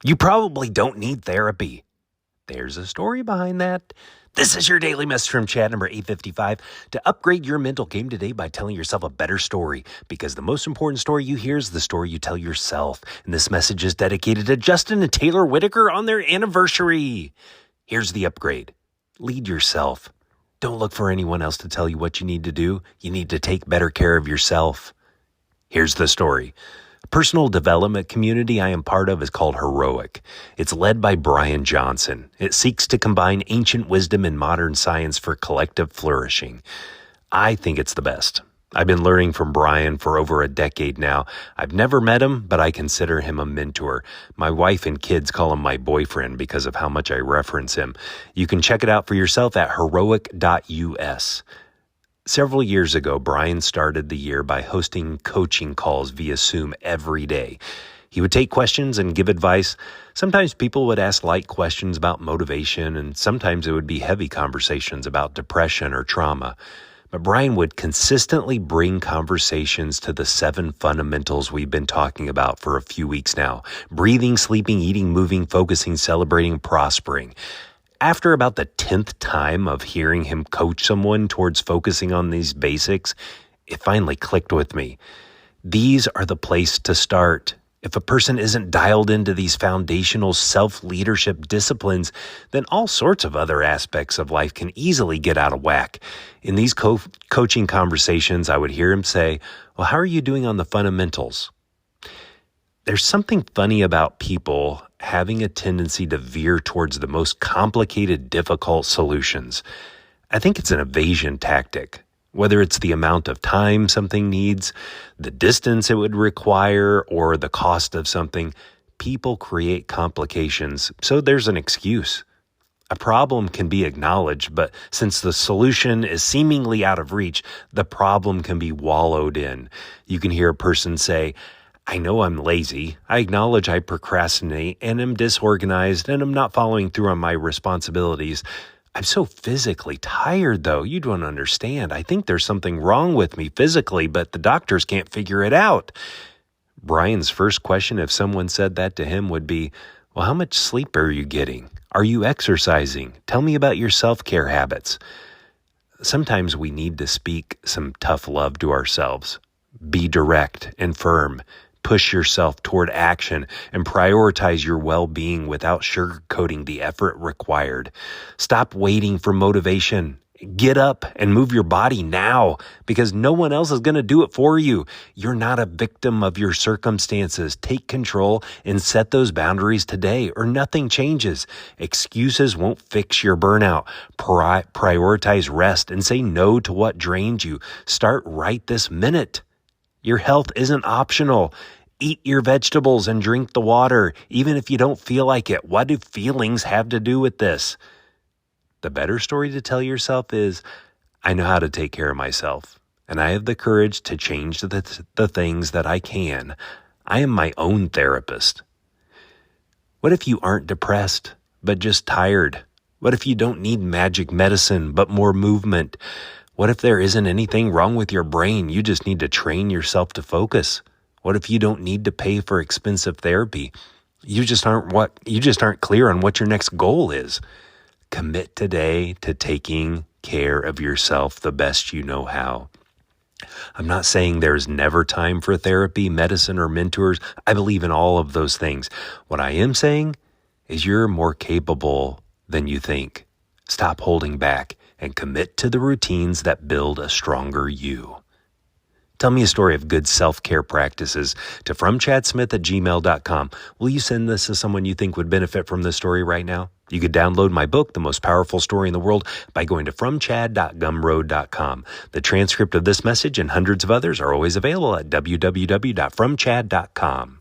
You probably don't need therapy. There's a story behind that. This is your daily message from Chad number 855 to upgrade your mental game today by telling yourself a better story, because the most important story you hear is the story you tell yourself. And this message is dedicated to Justin and Taylor Whitaker on their anniversary. Here's the upgrade. Lead yourself. Don't look for anyone else to tell you what you need to do. You need to take better care of yourself. Here's the story. A personal development community I am part of is called Heroic. It's led by Brian Johnson. It seeks to combine ancient wisdom and modern science for collective flourishing. I think it's the best. I've been learning from Brian for over a decade now. I've never met him, but I consider him a mentor. My wife and kids call him my boyfriend because of how much I reference him. You can check it out for yourself at heroic.us. Several years ago, Brian started the year by hosting coaching calls via Zoom every day. He would take questions and give advice. Sometimes people would ask light questions about motivation, and sometimes it would be heavy conversations about depression or trauma. But Brian would consistently bring conversations to the 7 fundamentals we've been talking about for a few weeks now: breathing, sleeping, eating, moving, focusing, celebrating, prospering. After about the 10th time of hearing him coach someone towards focusing on these basics, it finally clicked with me. These are the place to start. If a person isn't dialed into these foundational self-leadership disciplines, then all sorts of other aspects of life can easily get out of whack. In these coaching conversations, I would hear him say, "Well, how are you doing on the fundamentals?" There's something funny about people having a tendency to veer towards the most complicated, difficult solutions. I think it's an evasion tactic. Whether it's the amount of time something needs, the distance it would require, or the cost of something, people create complications, so there's an excuse. A problem can be acknowledged, but since the solution is seemingly out of reach, the problem can be wallowed in. You can hear a person say, "I know I'm lazy. I acknowledge I procrastinate and am disorganized and I'm not following through on my responsibilities. I'm so physically tired, though. You don't understand. I think there's something wrong with me physically, but the doctors can't figure it out." Brian's first question, if someone said that to him, would be, "Well, how much sleep are you getting? Are you exercising? Tell me about your self-care habits." Sometimes we need to speak some tough love to ourselves. Be direct and firm. Push yourself toward action and prioritize your well-being without sugarcoating the effort required. Stop waiting for motivation. Get up and move your body now, because no one else is going to do it for you. You're not a victim of your circumstances. Take control and set those boundaries today, or nothing changes. Excuses won't fix your burnout. Prioritize rest and say no to what drains you. Start right this minute. Your health isn't optional. Eat your vegetables and drink the water, even if you don't feel like it. What do feelings have to do with this? The better story to tell yourself is, "I know how to take care of myself, and I have the courage to change the things that I can. I am my own therapist." What if you aren't depressed, but just tired? What if you don't need magic medicine, but more movement? What if there isn't anything wrong with your brain? You just need to train yourself to focus. What if you don't need to pay for expensive therapy? You just aren't clear on what your next goal is. Commit today to taking care of yourself the best you know how. I'm not saying there's never time for therapy, medicine, or mentors. I believe in all of those things. What I am saying is you're more capable than you think. Stop holding back and commit to the routines that build a stronger you. Tell me a story of good self-care practices to fromchadsmith@gmail.com. Will you send this to someone you think would benefit from this story right now? You could download my book, The Most Powerful Story in the World, by going to fromchad.gumroad.com. The transcript of this message and hundreds of others are always available at www.fromchad.com.